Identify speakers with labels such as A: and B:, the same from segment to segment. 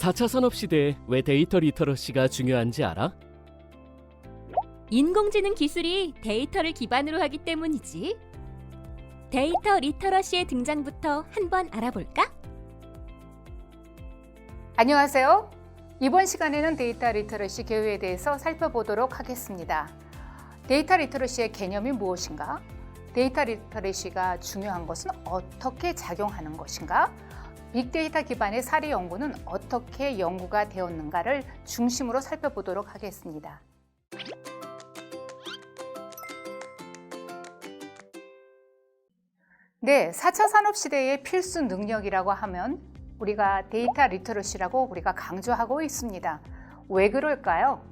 A: 4차 산업시대에 왜 데이터 리터러시가 중요한지 알아?
B: 인공지능 기술이 데이터를 기반으로 하기 때문이지. 데이터 리터러시의 등장부터 한번 알아볼까?
C: 안녕하세요. 이번 시간에는 데이터 리터러시 교육에 대해서 살펴보도록 하겠습니다. 데이터 리터러시의 개념이 무엇인가? 데이터 리터러시가 중요한 것은 어떻게 작용하는 것인가? 빅데이터 기반의 사례 연구는 어떻게 연구가 되었는가를 중심으로 살펴보도록 하겠습니다. 네, 4차 산업시대의 필수 능력이라고 하면 우리가 데이터 리터러시라고 우리가 강조하고 있습니다. 왜 그럴까요?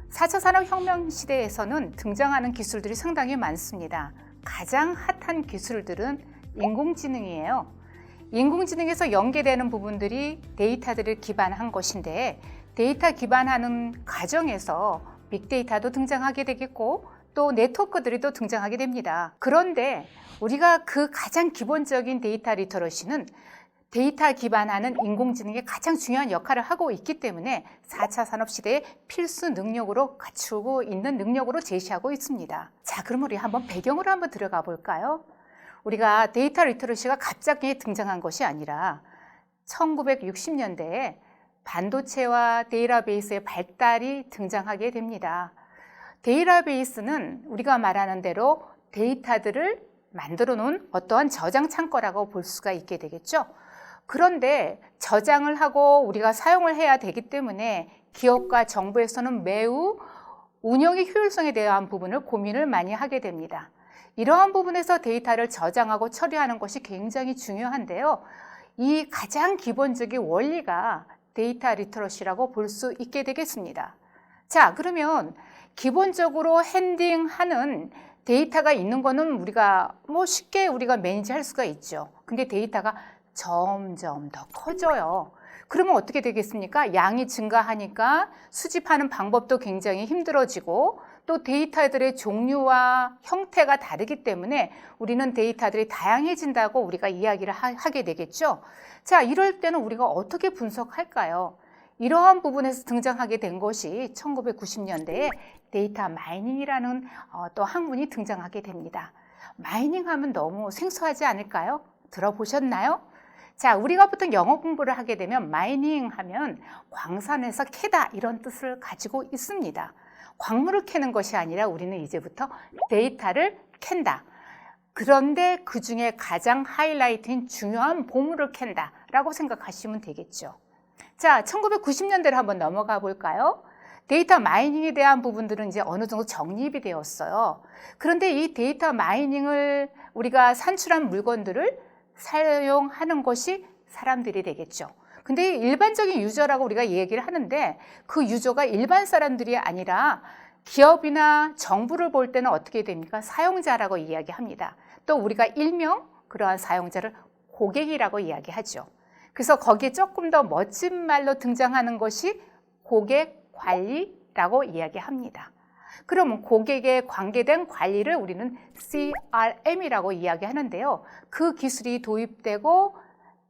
C: 4차 산업혁명 시대에서는 등장하는 기술들이 상당히 많습니다. 가장 핫한 기술들은 인공지능이에요. 인공지능에서 연계되는 부분들이 데이터들을 기반한 것인데, 데이터 기반하는 과정에서 빅데이터도 등장하게 되겠고 또 네트워크들이 또 등장하게 됩니다. 그런데 우리가 그 가장 기본적인 데이터 리터러시는 데이터 기반하는 인공지능이 가장 중요한 역할을 하고 있기 때문에 4차 산업시대의 필수 능력으로 갖추고 있는 능력으로 제시하고 있습니다. 자, 그럼 우리 한번 배경으로 한번 들어가 볼까요? 우리가 데이터 리터러시가 갑자기 등장한 것이 아니라 1960년대에 반도체와 데이터베이스의 발달이 등장하게 됩니다. 데이터베이스는 우리가 말하는 대로 데이터들을 만들어 놓은 어떠한 저장 창고라고 볼 수가 있게 되겠죠. 그런데 저장을 하고 우리가 사용을 해야 되기 때문에 기업과 정부에서는 매우 운영의 효율성에 대한 부분을 고민을 많이 하게 됩니다. 이러한 부분에서 데이터를 저장하고 처리하는 것이 굉장히 중요한데요. 이 가장 기본적인 원리가 데이터 리터러시라고 볼 수 있게 되겠습니다. 자, 그러면 기본적으로 핸딩하는 데이터가 있는 거는 우리가 쉽게 우리가 매니지할 수가 있죠. 근데 데이터가 점점 더 커져요. 그러면 어떻게 되겠습니까? 양이 증가하니까 수집하는 방법도 굉장히 힘들어지고 또 데이터들의 종류와 형태가 다르기 때문에 우리는 데이터들이 다양해진다고 우리가 이야기를 하게 되겠죠. 자, 이럴 때는 우리가 어떻게 분석할까요? 이러한 부분에서 등장하게 된 것이 1990년대에 데이터 마이닝이라는 또 학문이 등장하게 됩니다. 마이닝 하면 너무 생소하지 않을까요? 들어보셨나요? 자, 우리가 보통 영어 공부를 하게 되면 마이닝 하면 광산에서 캐다 이런 뜻을 가지고 있습니다. 광물을 캐는 것이 아니라 우리는 이제부터 데이터를 캔다. 그런데 그 중에 가장 하이라이트인 중요한 보물을 캔다 라고 생각하시면 되겠죠. 자, 1990년대를 한번 넘어가 볼까요? 데이터 마이닝에 대한 부분들은 이제 어느 정도 정립이 되었어요. 그런데 이 데이터 마이닝을 우리가 산출한 물건들을 사용하는 것이 사람들이 되겠죠. 근데 일반적인 유저라고 우리가 얘기를 하는데 그 유저가 일반 사람들이 아니라 기업이나 정부를 볼 때는 어떻게 됩니까? 사용자라고 이야기합니다. 또 우리가 일명 그러한 사용자를 고객이라고 이야기하죠. 그래서 거기에 조금 더 멋진 말로 등장하는 것이 고객 관리라고 이야기합니다. 그러면 고객에 관계된 관리를 우리는 CRM이라고 이야기하는데요. 그 기술이 도입되고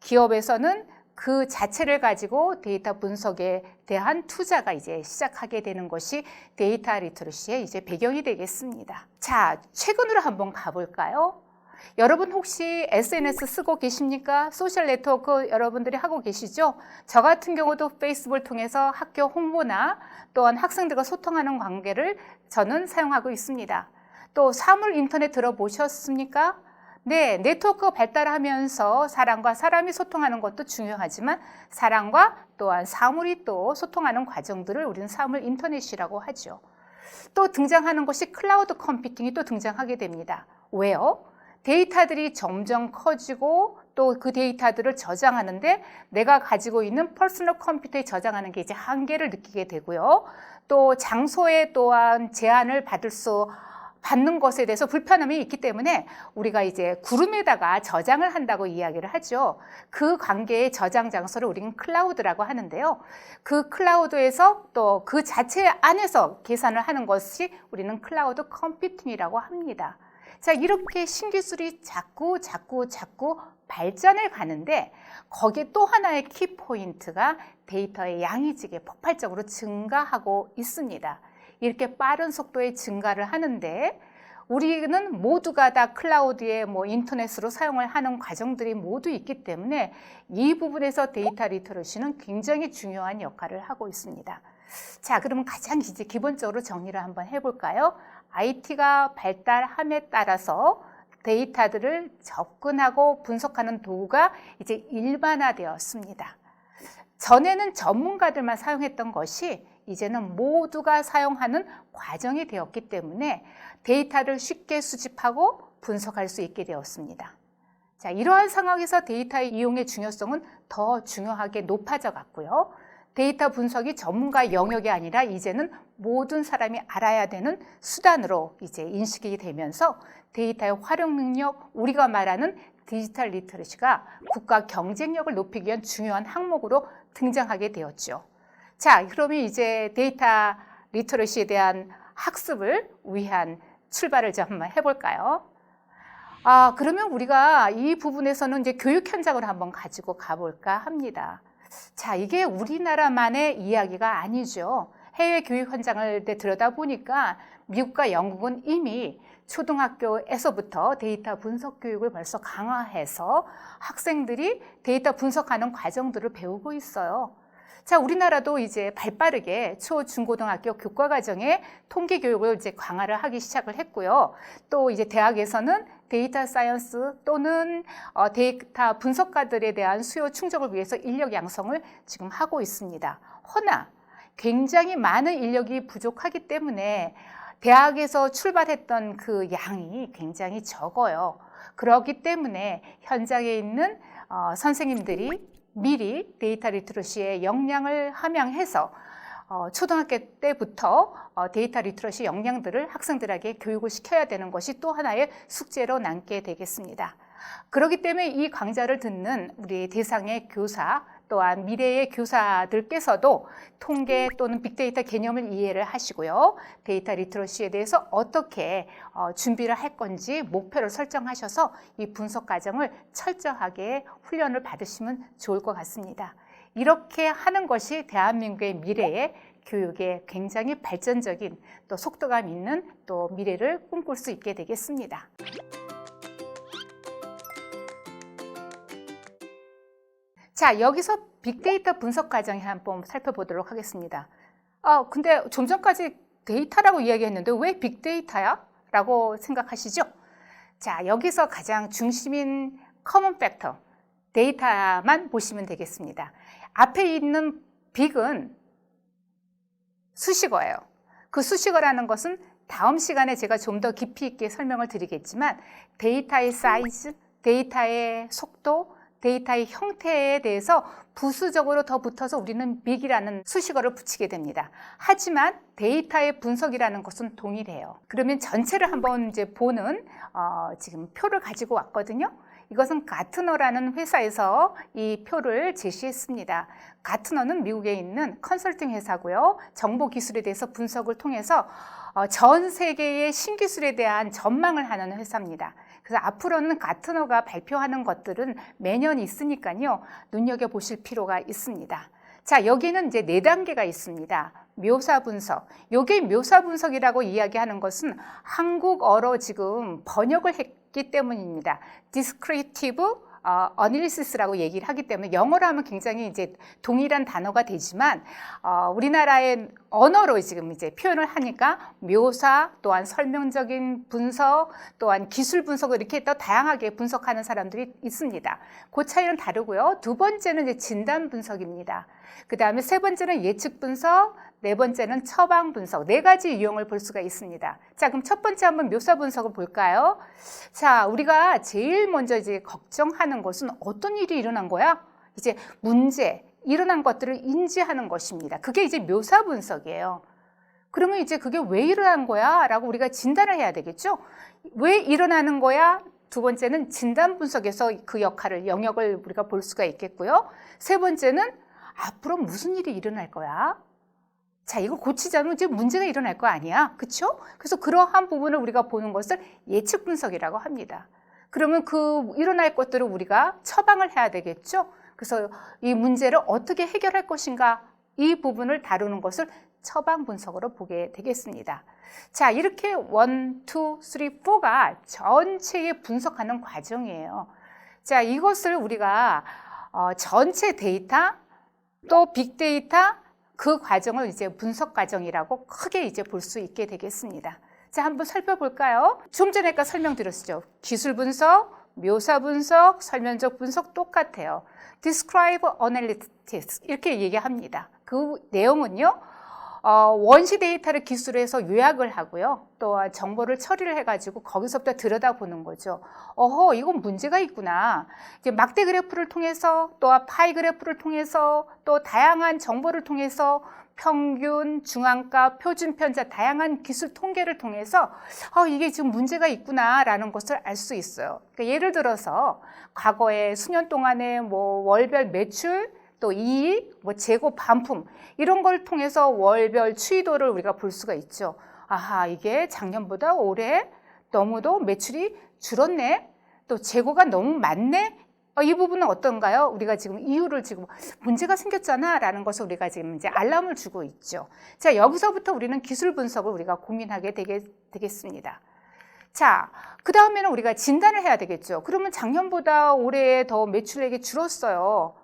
C: 기업에서는 그 자체를 가지고 데이터 분석에 대한 투자가 이제 시작하게 되는 것이 데이터 리터러시의 이제 배경이 되겠습니다. 자, 최근으로 한번 가볼까요? 여러분 혹시 SNS 쓰고 계십니까? 소셜 네트워크 여러분들이 하고 계시죠? 저 같은 경우도 페이스북을 통해서 학교 홍보나 또한 학생들과 소통하는 관계를 저는 사용하고 있습니다. 또 사물 인터넷 들어보셨습니까? 네, 네트워크가 발달하면서 사람과 사람이 소통하는 것도 중요하지만 사람과 또한 사물이 또 소통하는 과정들을 우리는 사물 인터넷이라고 하죠. 또 등장하는 것이 클라우드 컴퓨팅이 또 등장하게 됩니다. 왜요? 데이터들이 점점 커지고 또 그 데이터들을 저장하는데 내가 가지고 있는 퍼스널 컴퓨터에 저장하는 게 이제 한계를 느끼게 되고요. 또 장소에 또한 제한을 받는 것에 대해서 불편함이 있기 때문에 우리가 이제 구름에다가 저장을 한다고 이야기를 하죠. 그 관계의 저장 장소를 우리는 클라우드라고 하는데요. 그 클라우드에서 또 그 자체 안에서 계산을 하는 것이 우리는 클라우드 컴퓨팅이라고 합니다. 자, 이렇게 신기술이 자꾸 발전해 가는데 거기에 또 하나의 키포인트가 데이터의 양이 지게 폭발적으로 증가하고 있습니다. 이렇게 빠른 속도의 증가를 하는데 우리는 모두가 다 클라우드에 인터넷으로 사용을 하는 과정들이 모두 있기 때문에 이 부분에서 데이터 리터러시는 굉장히 중요한 역할을 하고 있습니다. 자, 그러면 가장 이제 기본적으로 정리를 한번 해볼까요? IT가 발달함에 따라서 데이터들을 접근하고 분석하는 도구가 이제 일반화되었습니다. 전에는 전문가들만 사용했던 것이 이제는 모두가 사용하는 과정이 되었기 때문에 데이터를 쉽게 수집하고 분석할 수 있게 되었습니다. 자, 이러한 상황에서 데이터의 이용의 중요성은 더 중요하게 높아져 갔고요. 데이터 분석이 전문가 영역이 아니라 이제는 모든 사람이 알아야 되는 수단으로 이제 인식이 되면서 데이터의 활용 능력, 우리가 말하는 디지털 리터러시가 국가 경쟁력을 높이기 위한 중요한 항목으로 등장하게 되었죠. 자, 그러면 이제 데이터 리터러시에 대한 학습을 위한 출발을 좀 한번 해볼까요? 그러면 우리가 이 부분에서는 이제 교육 현장을 한번 가지고 가볼까 합니다. 자, 이게 우리나라만의 이야기가 아니죠. 해외 교육 현장을 들여다보니까 미국과 영국은 이미 초등학교에서부터 데이터 분석 교육을 벌써 강화해서 학생들이 데이터 분석하는 과정들을 배우고 있어요. 자, 우리나라도 이제 발빠르게 초, 중고등학교 교과과정에 통계 교육을 이제 강화를 하기 시작을 했고요. 또 이제 대학에서는 데이터 사이언스 또는 데이터 분석가들에 대한 수요 충족을 위해서 인력 양성을 지금 하고 있습니다. 허나 굉장히 많은 인력이 부족하기 때문에 대학에서 출발했던 그 양이 굉장히 적어요. 그렇기 때문에 현장에 있는 선생님들이 미리 데이터 리터러시의 역량을 함양해서 초등학교 때부터 데이터 리터러시 역량들을 학생들에게 교육을 시켜야 되는 것이 또 하나의 숙제로 남게 되겠습니다. 그렇기 때문에 이 강좌를 듣는 우리 대상의 교사 또한 미래의 교사들께서도 통계 또는 빅데이터 개념을 이해를 하시고요. 데이터 리터러시에 대해서 어떻게 준비를 할 건지 목표를 설정하셔서 이 분석 과정을 철저하게 훈련을 받으시면 좋을 것 같습니다. 이렇게 하는 것이 대한민국의 미래의 교육에 굉장히 발전적인 또 속도감 있는 또 미래를 꿈꿀 수 있게 되겠습니다. 자, 여기서 빅데이터 분석 과정을 한번 살펴보도록 하겠습니다. 근데 좀 전까지 데이터라고 이야기했는데 왜 빅데이터야? 라고 생각하시죠? 자, 여기서 가장 중심인 커먼 팩터, 데이터만 보시면 되겠습니다. 앞에 있는 빅은 수식어예요. 그 수식어라는 것은 다음 시간에 제가 좀 더 깊이 있게 설명을 드리겠지만 데이터의 사이즈, 데이터의 속도, 데이터의 형태에 대해서 부수적으로 더 붙어서 우리는 빅이라는 수식어를 붙이게 됩니다. 하지만 데이터의 분석이라는 것은 동일해요. 그러면 전체를 한번 이제 보는 지금 표를 가지고 왔거든요. 이것은 가트너라는 회사에서 이 표를 제시했습니다. 가트너는 미국에 있는 컨설팅 회사고요. 정보 기술에 대해서 분석을 통해서 전 세계의 신기술에 대한 전망을 하는 회사입니다. 그래서 앞으로는 가트너가 발표하는 것들은 매년 있으니까요. 눈여겨보실 필요가 있습니다. 자, 여기는 이제 4단계가 있습니다. 묘사 분석. 요게 묘사 분석이라고 이야기하는 것은 한국어로 지금 번역을 했기 때문입니다. Descriptive Analysis라고 얘기를 하기 때문에 영어로 하면 굉장히 이제 동일한 단어가 되지만 우리나라의 언어로 지금 이제 표현을 하니까 묘사 또한 설명적인 분석 또한 기술 분석을 이렇게 또 다양하게 분석하는 사람들이 있습니다. 그 차이는 다르고요. 두 번째는 이제 진단 분석입니다. 그 다음에 세 번째는 예측 분석, 네 번째는 처방 분석, 4가지 유형을 볼 수가 있습니다. 자, 그럼 첫 번째 한번 묘사 분석을 볼까요? 자, 우리가 제일 먼저 이제 걱정하는 것은 어떤 일이 일어난 거야? 이제 문제, 일어난 것들을 인지하는 것입니다. 그게 이제 묘사 분석이에요. 그러면 이제 그게 왜 일어난 거야? 라고 우리가 진단을 해야 되겠죠? 왜 일어나는 거야? 두 번째는 진단 분석에서 그 역할을, 영역을 우리가 볼 수가 있겠고요. 세 번째는 앞으로 무슨 일이 일어날 거야? 자, 이거 고치자면 이제 문제가 일어날 거 아니야. 그렇죠? 그래서 그러한 부분을 우리가 보는 것을 예측 분석이라고 합니다. 그러면 그 일어날 것들을 우리가 처방을 해야 되겠죠. 그래서 이 문제를 어떻게 해결할 것인가 이 부분을 다루는 것을 처방 분석으로 보게 되겠습니다. 자, 이렇게 1, 2, 3, 4가 전체에 분석하는 과정이에요. 자, 이것을 우리가 전체 데이터 또 빅데이터 그 과정을 이제 분석 과정이라고 크게 이제 볼 수 있게 되겠습니다. 자, 한번 살펴볼까요? 좀 전에 아까 설명드렸죠. 기술 분석, 묘사 분석, 설명적 분석 똑같아요. Describe Analytics 이렇게 얘기합니다. 그 내용은요. 원시 데이터를 기술로 해서 요약을 하고요. 또 정보를 처리를 해가지고 거기서부터 들여다보는 거죠. 이건 문제가 있구나. 이제 막대 그래프를 통해서 또 파이 그래프를 통해서 또 다양한 정보를 통해서 평균, 중앙값, 표준 편차, 다양한 기술 통계를 통해서 이게 지금 문제가 있구나라는 것을 알 수 있어요. 그러니까 예를 들어서 과거에 수년 동안에 뭐 월별 매출 또 이익, 뭐 재고 반품 이런 걸 통해서 월별 추이도를 우리가 볼 수가 있죠. 아하, 이게 작년보다 올해 너무도 매출이 줄었네. 또 재고가 너무 많네. 이 부분은 어떤가요? 우리가 지금 이유를 지금 문제가 생겼잖아라는 것을 우리가 지금 이제 알람을 주고 있죠. 자, 여기서부터 우리는 기술 분석을 우리가 고민하게 되겠습니다. 자, 그 다음에는 우리가 진단을 해야 되겠죠. 그러면 작년보다 올해 더 매출액이 줄었어요.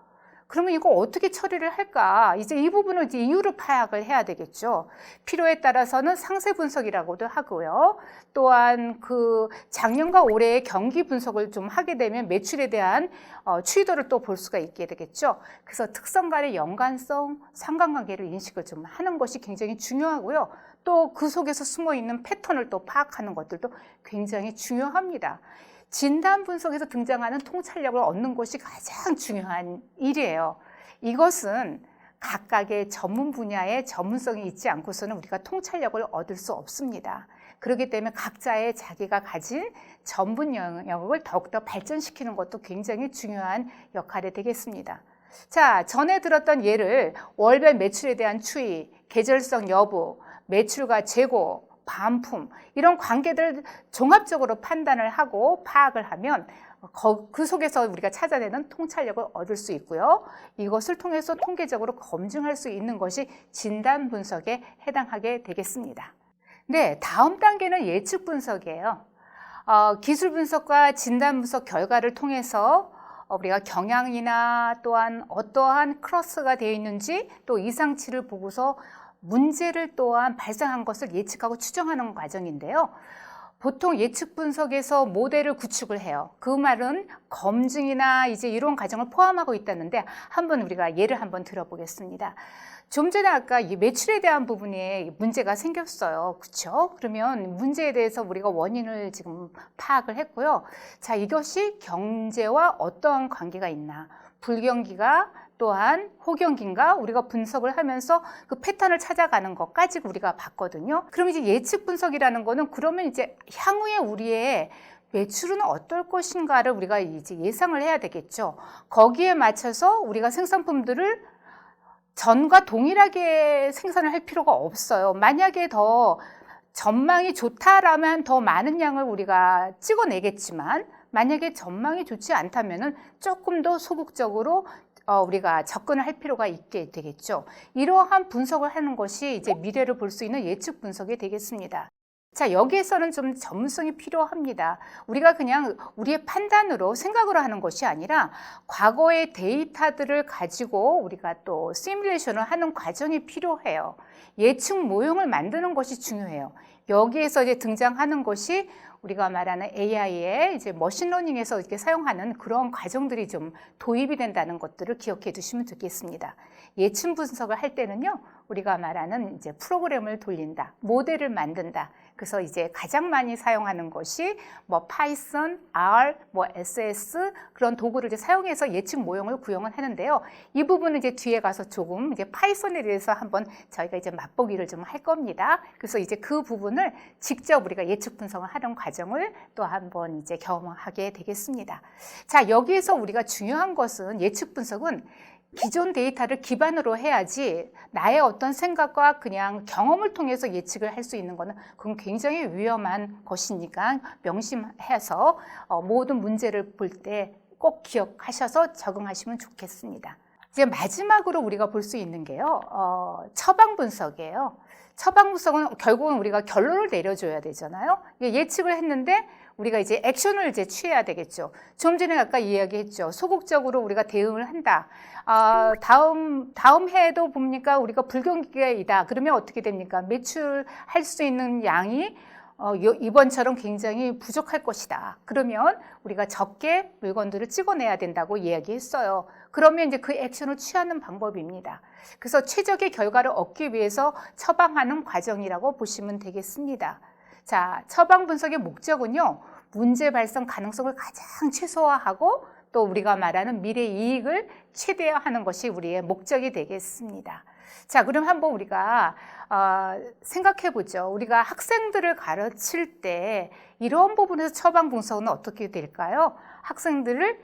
C: 그러면 이거 어떻게 처리를 할까? 이제 이 부분은 이제 이유를 파악을 해야 되겠죠. 필요에 따라서는 상세 분석이라고도 하고요. 또한 그 작년과 올해의 경기 분석을 좀 하게 되면 매출에 대한 추이도를 또 볼 수가 있게 되겠죠. 그래서 특성 간의 연관성, 상관관계를 인식을 좀 하는 것이 굉장히 중요하고요. 또 그 속에서 숨어 있는 패턴을 또 파악하는 것들도 굉장히 중요합니다. 진단 분석에서 등장하는 통찰력을 얻는 것이 가장 중요한 일이에요. 이것은 각각의 전문 분야의 전문성이 있지 않고서는 우리가 통찰력을 얻을 수 없습니다. 그렇기 때문에 각자의 자기가 가진 전문 영역을 더욱더 발전시키는 것도 굉장히 중요한 역할이 되겠습니다. 자, 전에 들었던 예를 월별 매출에 대한 추이, 계절성 여부, 매출과 재고, 반품 이런 관계들 종합적으로 판단을 하고 파악을 하면 그 속에서 우리가 찾아내는 통찰력을 얻을 수 있고요. 이것을 통해서 통계적으로 검증할 수 있는 것이 진단 분석에 해당하게 되겠습니다. 네, 다음 단계는 예측 분석이에요. 기술 분석과 진단 분석 결과를 통해서 우리가 경향이나 또한 어떠한 크로스가 되어 있는지 또 이상치를 보고서 문제를 또한 발생한 것을 예측하고 추정하는 과정인데요. 보통 예측 분석에서 모델을 구축을 해요. 그 말은 검증이나 이제 이런 과정을 포함하고 있다는데 한번 우리가 예를 한번 들어보겠습니다. 좀 전에 아까 이 매출에 대한 부분에 문제가 생겼어요. 그렇죠? 그러면 문제에 대해서 우리가 원인을 지금 파악을 했고요. 자, 이것이 경제와 어떠한 관계가 있나? 불경기가 또한 호경기인가 우리가 분석을 하면서 그 패턴을 찾아가는 것까지 우리가 봤거든요. 그럼 이제 예측 분석이라는 거는 그러면 이제 향후에 우리의 매출은 어떨 것인가를 우리가 이제 예상을 해야 되겠죠. 거기에 맞춰서 우리가 생산품들을 전과 동일하게 생산을 할 필요가 없어요. 만약에 더 전망이 좋다라면 더 많은 양을 우리가 찍어내겠지만 만약에 전망이 좋지 않다면은 조금 더 소극적으로 우리가 접근을 할 필요가 있게 되겠죠. 이러한 분석을 하는 것이 이제 미래를 볼 수 있는 예측 분석이 되겠습니다. 자, 여기에서는 좀 전문성이 필요합니다. 우리가 그냥 우리의 판단으로 생각으로 하는 것이 아니라 과거의 데이터들을 가지고 우리가 또 시뮬레이션을 하는 과정이 필요해요. 예측 모형을 만드는 것이 중요해요. 여기에서 이제 등장하는 것이 우리가 말하는 AI의 이제 머신러닝에서 이렇게 사용하는 그런 과정들이 좀 도입이 된다는 것들을 기억해 두시면 좋겠습니다. 예측 분석을 할 때는요, 우리가 말하는 이제 프로그램을 돌린다, 모델을 만든다. 그래서 이제 가장 많이 사용하는 것이 뭐 파이썬, R, 뭐 SS 그런 도구를 이제 사용해서 예측 모형을 구형을 하는데요. 이 부분은 이제 뒤에 가서 조금 이제 파이썬에 대해서 한번 저희가 이제 맛보기를 좀 할 겁니다. 그래서 이제 그 부분을 직접 우리가 예측 분석을 하는 과정을 또 한번 이제 경험하게 되겠습니다. 자, 여기에서 우리가 중요한 것은 예측 분석은 기존 데이터를 기반으로 해야지 나의 어떤 생각과 그냥 경험을 통해서 예측을 할 수 있는 거는 그건 굉장히 위험한 것이니까 명심해서 모든 문제를 볼 때 꼭 기억하셔서 적응하시면 좋겠습니다. 이제 마지막으로 우리가 볼 수 있는 게요, 처방 분석이에요. 처방 분석은 결국은 우리가 결론을 내려줘야 되잖아요. 예측을 했는데 우리가 이제 액션을 이제 취해야 되겠죠. 좀 전에 아까 이야기했죠. 소극적으로 우리가 대응을 한다. 다음 해에도 봅니까 우리가 불경기이다. 그러면 어떻게 됩니까? 매출할 수 있는 양이 이번처럼 굉장히 부족할 것이다. 그러면 우리가 적게 물건들을 찍어내야 된다고 이야기했어요. 그러면 이제 그 액션을 취하는 방법입니다. 그래서 최적의 결과를 얻기 위해서 처방하는 과정이라고 보시면 되겠습니다. 자, 처방 분석의 목적은요, 문제 발생 가능성을 가장 최소화하고 또 우리가 말하는 미래 이익을 최대화하는 것이 우리의 목적이 되겠습니다. 자, 그럼 한번 우리가 생각해 보죠. 우리가 학생들을 가르칠 때 이런 부분에서 처방 분석은 어떻게 될까요? 학생들을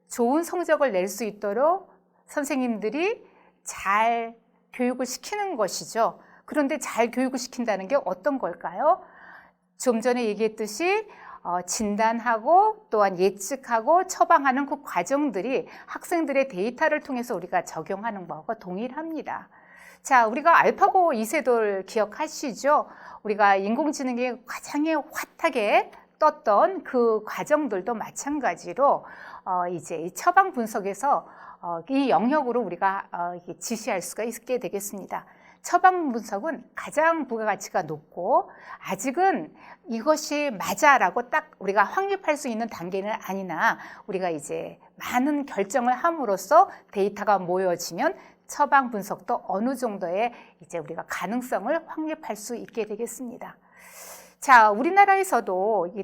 C: 좋은 성적을 낼 수 있도록 선생님들이 잘 교육을 시키는 것이죠. 그런데 잘 교육을 시킨다는 게 어떤 걸까요? 좀 전에 얘기했듯이 진단하고 또한 예측하고 처방하는 그 과정들이 학생들의 데이터를 통해서 우리가 적용하는 것과 동일합니다. 자, 우리가 알파고 이세돌 기억하시죠? 우리가 인공지능이 가장 핫하게 떴던 그 과정들도 마찬가지로 이제 이 처방 분석에서 이 영역으로 우리가 지시할 수가 있게 되겠습니다. 처방 분석은 가장 부가가치가 높고 아직은 이것이 맞아라고 딱 우리가 확립할 수 있는 단계는 아니나 우리가 이제 많은 결정을 함으로써 데이터가 모여지면 처방 분석도 어느 정도의 이제 우리가 가능성을 확립할 수 있게 되겠습니다. 자, 우리나라에서도 이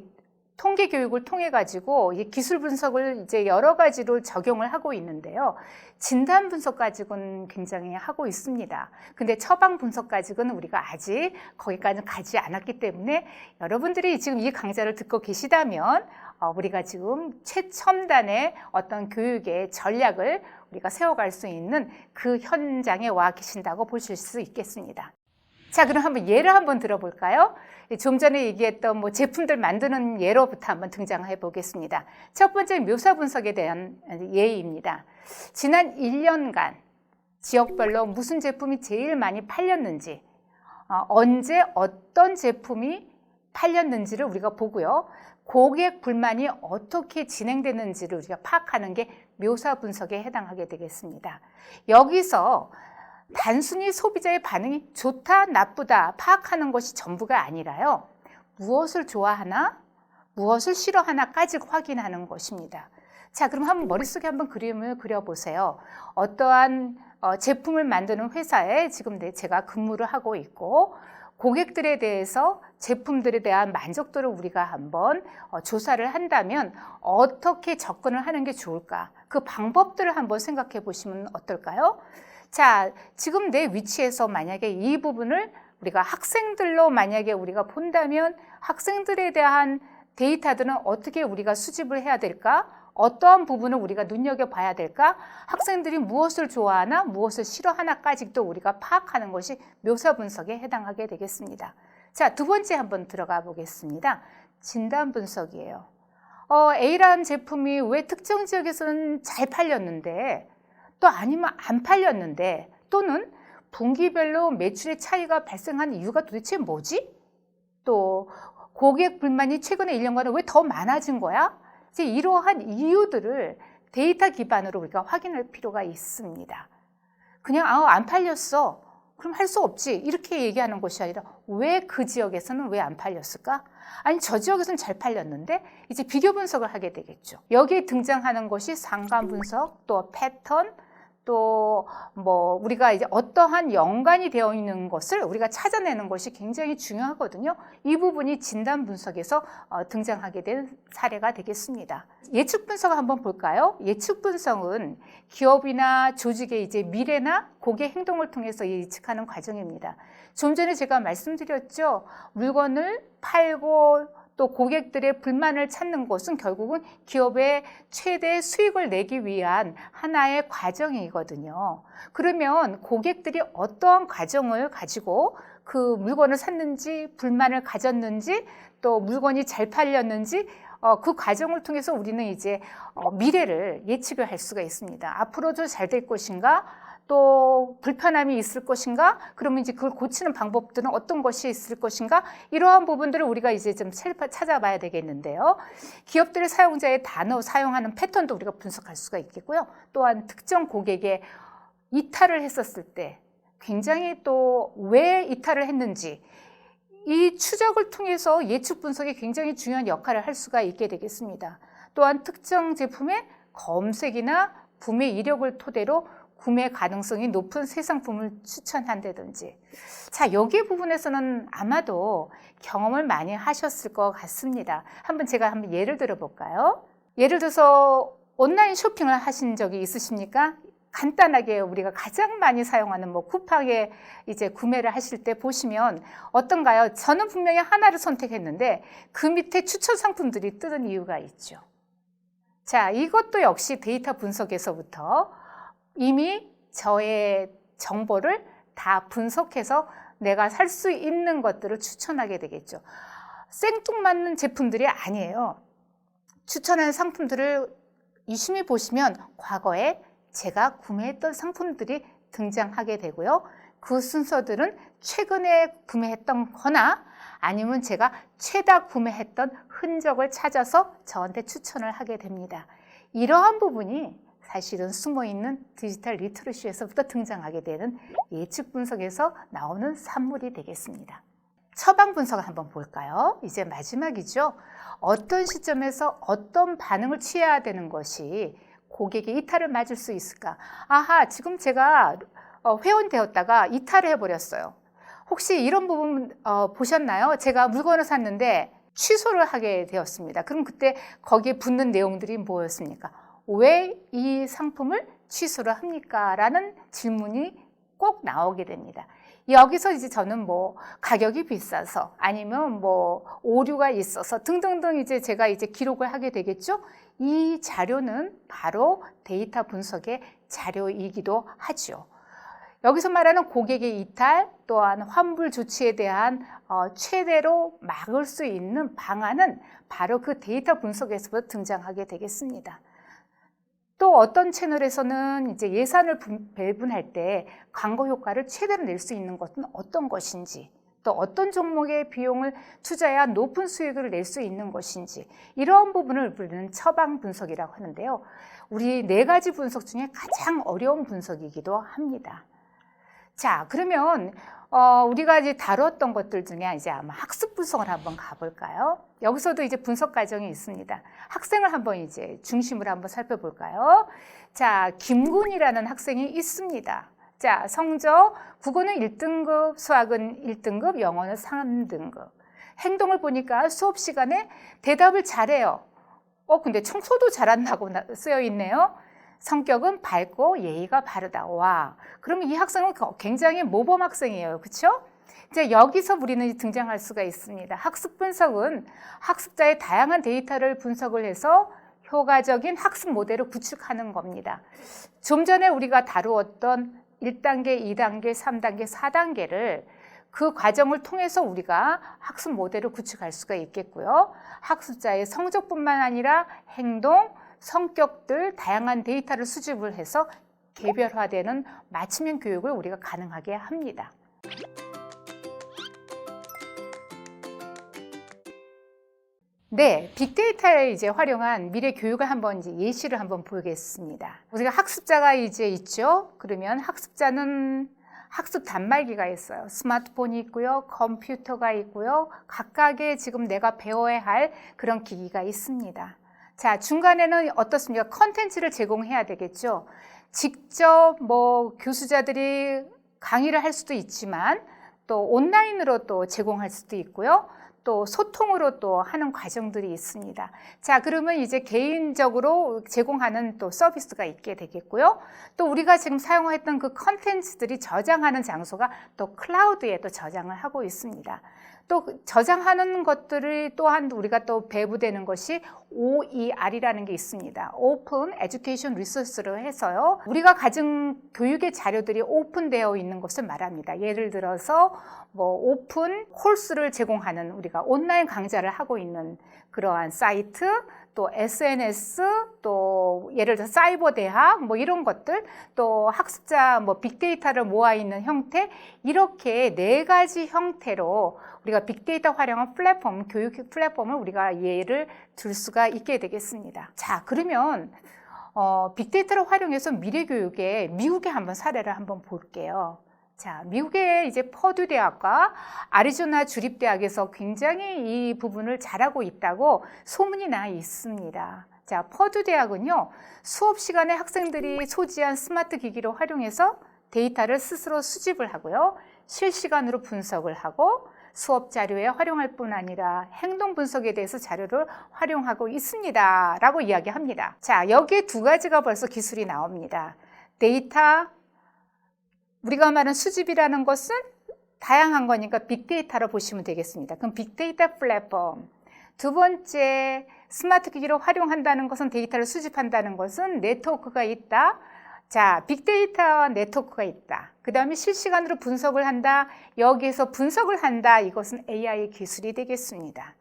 C: 통계 교육을 통해 가지고 이 기술 분석을 이제 여러 가지로 적용을 하고 있는데요. 진단 분석까지는 굉장히 하고 있습니다. 근데 처방 분석까지는 우리가 아직 거기까지는 가지 않았기 때문에 여러분들이 지금 이 강좌를 듣고 계시다면 우리가 지금 최첨단의 어떤 교육의 전략을 우리가 세워갈 수 있는 그 현장에 와 계신다고 보실 수 있겠습니다. 자, 그럼 예를 한번 들어볼까요? 좀 전에 얘기했던 제품들 만드는 예로부터 한번 등장해 보겠습니다. 첫 번째 묘사 분석에 대한 예입니다. 지난 1년간 지역별로 무슨 제품이 제일 많이 팔렸는지, 언제 어떤 제품이 팔렸는지를 우리가 보고요. 고객 불만이 어떻게 진행되는지를 우리가 파악하는 게 묘사 분석에 해당하게 되겠습니다. 여기서 단순히 소비자의 반응이 좋다, 나쁘다 파악하는 것이 전부가 아니라요. 무엇을 좋아하나, 무엇을 싫어하나까지 확인하는 것입니다. 자, 그럼 머릿속에 한번 그림을 그려보세요. 어떠한 제품을 만드는 회사에 지금 제가 근무를 하고 있고 고객들에 대해서 제품들에 대한 만족도를 우리가 한번 조사를 한다면 어떻게 접근을 하는 게 좋을까? 그 방법들을 한번 생각해 보시면 어떨까요? 자, 지금 내 위치에서 만약에 이 부분을 우리가 학생들로 만약에 우리가 본다면 학생들에 대한 데이터들은 어떻게 우리가 수집을 해야 될까? 어떠한 부분을 우리가 눈여겨봐야 될까? 학생들이 무엇을 좋아하나 무엇을 싫어하나까지도 우리가 파악하는 것이 묘사 분석에 해당하게 되겠습니다. 자, 두 번째 한번 들어가 보겠습니다. 진단 분석이에요. A라는 제품이 왜 특정 지역에서는 잘 팔렸는데 또 아니면 안 팔렸는데 또는 분기별로 매출의 차이가 발생한 이유가 도대체 뭐지? 또 고객 불만이 최근에 1년간은 왜 더 많아진 거야? 이제 이러한 이유들을 데이터 기반으로 우리가 확인할 필요가 있습니다. 그냥 안 팔렸어. 그럼 할 수 없지. 이렇게 얘기하는 것이 아니라 왜 그 지역에서는 왜 안 팔렸을까? 아니 저 지역에서는 잘 팔렸는데 이제 비교 분석을 하게 되겠죠. 여기에 등장하는 것이 상관 분석, 또 패턴, 또 우리가 이제 어떠한 연관이 되어 있는 것을 우리가 찾아내는 것이 굉장히 중요하거든요. 이 부분이 진단 분석에서 등장하게 된 사례가 되겠습니다. 예측 분석을 한번 볼까요? 예측 분석은 기업이나 조직의 이제 미래나 고객 행동을 통해서 예측하는 과정입니다. 좀 전에 제가 말씀드렸죠. 물건을 팔고 또 고객들의 불만을 찾는 것은 결국은 기업의 최대 수익을 내기 위한 하나의 과정이거든요. 그러면 고객들이 어떠한 과정을 가지고 그 물건을 샀는지, 불만을 가졌는지, 또 물건이 잘 팔렸는지 그 과정을 통해서 우리는 이제 미래를 예측을 할 수가 있습니다. 앞으로도 잘 될 것인가? 또 불편함이 있을 것인가? 그러면 이제 그걸 고치는 방법들은 어떤 것이 있을 것인가? 이러한 부분들을 우리가 이제 좀 찾아봐야 되겠는데요. 기업들의 사용자의 단어 사용하는 패턴도 우리가 분석할 수가 있겠고요. 또한 특정 고객의 이탈을 했었을 때 굉장히 또 왜 이탈을 했는지 이 추적을 통해서 예측 분석에 굉장히 중요한 역할을 할 수가 있게 되겠습니다. 또한 특정 제품의 검색이나 구매 이력을 토대로 구매 가능성이 높은 새 상품을 추천한다든지. 자, 여기 부분에서는 아마도 경험을 많이 하셨을 것 같습니다. 제가 한번 예를 들어 볼까요? 예를 들어서 온라인 쇼핑을 하신 적이 있으십니까? 간단하게 우리가 가장 많이 사용하는 쿠팡에 이제 구매를 하실 때 보시면 어떤가요? 저는 분명히 하나를 선택했는데 그 밑에 추천 상품들이 뜨는 이유가 있죠. 자, 이것도 역시 데이터 분석에서부터 이미 저의 정보를 다 분석해서 내가 살 수 있는 것들을 추천하게 되겠죠. 생뚱맞는 제품들이 아니에요. 추천하는 상품들을 유심히 보시면 과거에 제가 구매했던 상품들이 등장하게 되고요. 그 순서들은 최근에 구매했던 거나 아니면 제가 최다 구매했던 흔적을 찾아서 저한테 추천을 하게 됩니다. 이러한 부분이 사실은 숨어있는 디지털 리터러시에서부터 등장하게 되는 예측 분석에서 나오는 산물이 되겠습니다. 처방 분석을 한번 볼까요? 이제 마지막이죠. 어떤 시점에서 어떤 반응을 취해야 되는 것이 고객의 이탈을 맞을 수 있을까? 아하, 지금 제가 회원되었다가 이탈을 해버렸어요. 혹시 이런 부분 보셨나요? 제가 물건을 샀는데 취소를 하게 되었습니다. 그럼 그때 거기에 붙는 내용들이 뭐였습니까? 왜 이 상품을 취소를 합니까? 라는 질문이 꼭 나오게 됩니다. 여기서 이제 저는 가격이 비싸서 아니면 오류가 있어서 등등등 이제 제가 이제 기록을 하게 되겠죠. 이 자료는 바로 데이터 분석의 자료이기도 하죠. 여기서 말하는 고객의 이탈 또한 환불 조치에 대한 최대로 막을 수 있는 방안은 바로 그 데이터 분석에서부터 등장하게 되겠습니다. 또 어떤 채널에서는 이제 예산을 배분할 때 광고 효과를 최대로 낼 수 있는 것은 어떤 것인지, 또 어떤 종목의 비용을 투자해야 높은 수익을 낼 수 있는 것인지, 이러한 부분을 우리는 처방 분석이라고 하는데요. 우리 4가지 분석 중에 가장 어려운 분석이기도 합니다. 자, 그러면 우리가 이제 다뤘던 것들 중에 이제 아마 학습 분석을 한번 가볼까요? 여기서도 이제 분석 과정이 있습니다. 학생을 한번 이제 중심으로 한번 살펴볼까요? 자, 김군이라는 학생이 있습니다. 자, 성적 국어는 1등급, 수학은 1등급, 영어는 3등급. 행동을 보니까 수업 시간에 대답을 잘해요. 근데 청소도 잘한다고 쓰여 있네요. 성격은 밝고 예의가 바르다. 와, 그러면 이 학생은 굉장히 모범 학생이에요. 그렇죠? 이제 여기서 우리는 등장할 수가 있습니다. 학습 분석은 학습자의 다양한 데이터를 분석을 해서 효과적인 학습 모델을 구축하는 겁니다. 좀 전에 우리가 다루었던 1단계, 2단계, 3단계, 4단계를 그 과정을 통해서 우리가 학습 모델을 구축할 수가 있겠고요. 학습자의 성적뿐만 아니라 행동, 성격들, 다양한 데이터를 수집을 해서 개별화되는 맞춤형 교육을 우리가 가능하게 합니다. 네, 빅데이터를 이제 활용한 미래 교육을 한번 이제 예시를 한번 보겠습니다. 우리가 학습자가 이제 있죠. 그러면 학습자는 학습 단말기가 있어요. 스마트폰이 있고요, 컴퓨터가 있고요, 각각의 지금 내가 배워야 할 그런 기기가 있습니다. 자, 중간에는 어떻습니까? 컨텐츠를 제공해야 되겠죠. 직접 교수자들이 강의를 할 수도 있지만 또 온라인으로 또 제공할 수도 있고요. 또 소통으로 또 하는 과정들이 있습니다. 자, 그러면 이제 개인적으로 제공하는 또 서비스가 있게 되겠고요. 또 우리가 지금 사용했던 그 컨텐츠들이 저장하는 장소가 또 클라우드에 또 저장을 하고 있습니다. 또 저장하는 것들이 또한 우리가 또 배부되는 것이 OER이라는 게 있습니다. Open Education Resource로 해서요. 우리가 가진 교육의 자료들이 오픈되어 있는 것을 말합니다. 예를 들어서 오픈 코र्스를 제공하는 우리가 온라인 강좌를 하고 있는 그러한 사이트, 또 SNS, 또 예를 들어 사이버 대학 이런 것들, 또 학습자 빅데이터를 모아 있는 형태, 이렇게 4가지 형태로 우리가 빅데이터 활용한 플랫폼, 교육 플랫폼을 우리가 예를 들 수가 있게 되겠습니다. 자, 그러면 빅데이터를 활용해서 미래 교육에 미국의 한번 사례를 한번 볼게요. 자, 미국의 이제 퍼듀 대학과 아리조나 주립대학에서 굉장히 이 부분을 잘하고 있다고 소문이 나 있습니다. 자, 퍼듀 대학은요, 수업 시간에 학생들이 소지한 스마트 기기를 활용해서 데이터를 스스로 수집을 하고요, 실시간으로 분석을 하고 수업 자료에 활용할 뿐 아니라 행동 분석에 대해서 자료를 활용하고 있습니다. 라고 이야기합니다. 자, 여기에 2가지가 벌써 기술이 나옵니다. 데이터, 우리가 말하는 수집이라는 것은 다양한 거니까 빅데이터로 보시면 되겠습니다. 그럼 빅데이터 플랫폼. 2번째, 스마트 기기를 활용한다는 것은, 데이터를 수집한다는 것은 네트워크가 있다. 자, 빅데이터 네트워크가 있다. 그 다음에 실시간으로 분석을 한다. 여기에서 분석을 한다. 이것은 AI 기술이 되겠습니다.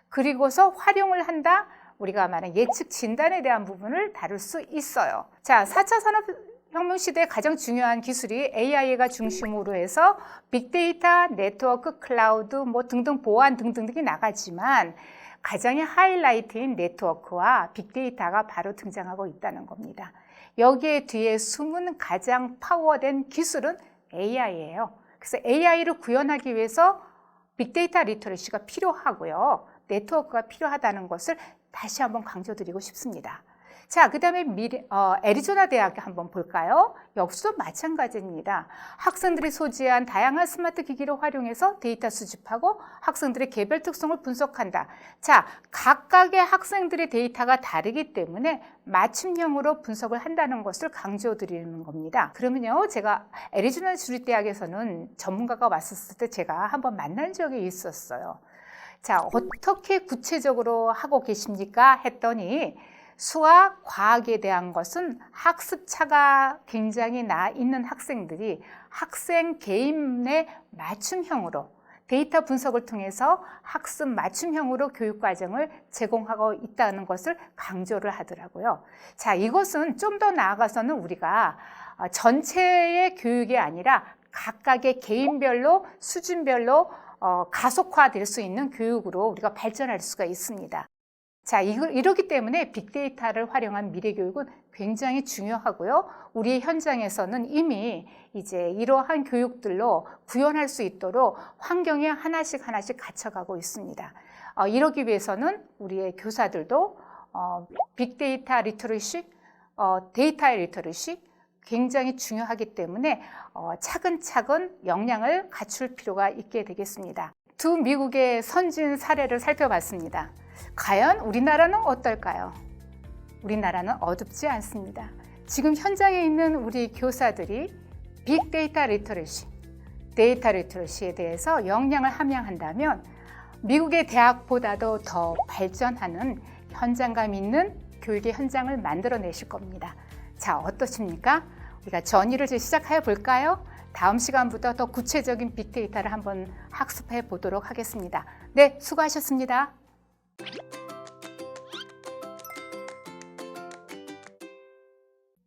C: 그리고서 활용을 한다. 우리가 말하는 예측 진단에 대한 부분을 다룰 수 있어요. 자, 4차 산업혁명 시대의 가장 중요한 기술이 AI가 중심으로 해서 빅데이터, 네트워크, 클라우드 등등 보안 등등이 나가지만 가장의 하이라이트인 네트워크와 빅데이터가 바로 등장하고 있다는 겁니다. 여기에 뒤에 숨은 가장 파워된 기술은 AI예요. 그래서 AI를 구현하기 위해서 빅데이터 리터러시가 필요하고요. 네트워크가 필요하다는 것을 다시 한번 강조드리고 싶습니다. 자, 그 다음에 애리조나 대학 한번 볼까요? 역시도 마찬가지입니다. 학생들이 소지한 다양한 스마트 기기를 활용해서 데이터 수집하고 학생들의 개별 특성을 분석한다. 자, 각각의 학생들의 데이터가 다르기 때문에 맞춤형으로 분석을 한다는 것을 강조드리는 겁니다. 그러면요, 제가 애리조나 주립대학에서는 전문가가 왔었을 때 제가 한번 만난 적이 있었어요. 자, 어떻게 구체적으로 하고 계십니까? 했더니 수학, 과학에 대한 것은 학습차가 굉장히 나 있는 학생들이 학생 개인의 맞춤형으로 데이터 분석을 통해서 학습 맞춤형으로 교육과정을 제공하고 있다는 것을 강조를 하더라고요. 자, 이것은 좀 더 나아가서는 우리가 전체의 교육이 아니라 각각의 개인별로, 수준별로 가속화될 수 있는 교육으로 우리가 발전할 수가 있습니다. 자, 이러기 때문에 빅데이터를 활용한 미래 교육은 굉장히 중요하고요. 우리 현장에서는 이미 이제 이러한 교육들로 구현할 수 있도록 환경에 하나씩 갖춰가고 있습니다. 이러기 위해서는 우리의 교사들도 빅데이터 리터러시, 데이터의 리터러시 굉장히 중요하기 때문에 차근차근 역량을 갖출 필요가 있게 되겠습니다. 2 미국의 선진 사례를 살펴봤습니다. 과연 우리나라는 어떨까요? 우리나라는 어둡지 않습니다. 지금 현장에 있는 우리 교사들이 빅데이터 리터러시, 데이터 리터러시에 대해서 역량을 함양한다면 미국의 대학보다도 더 발전하는 현장감 있는 교육의 현장을 만들어내실 겁니다. 자, 어떠십니까? 우리가 전의를 시작해 볼까요? 다음 시간부터 더 구체적인 빅데이터를 한번 학습해 보도록 하겠습니다. 네, 수고하셨습니다.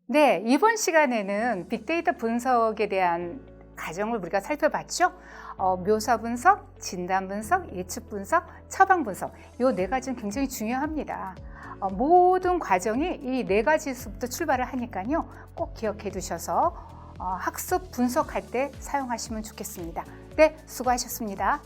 C: 네, 이번 시간에는 빅데이터 분석에 대한 과정을 우리가 살펴봤죠. 묘사 분석, 진단 분석, 예측 분석, 처방 분석, 이 4가지는 굉장히 중요합니다. 모든 과정이 이 4가지에서부터 출발을 하니까요, 꼭 기억해 두셔서 학습 분석할 때 사용하시면 좋겠습니다. 네, 수고하셨습니다.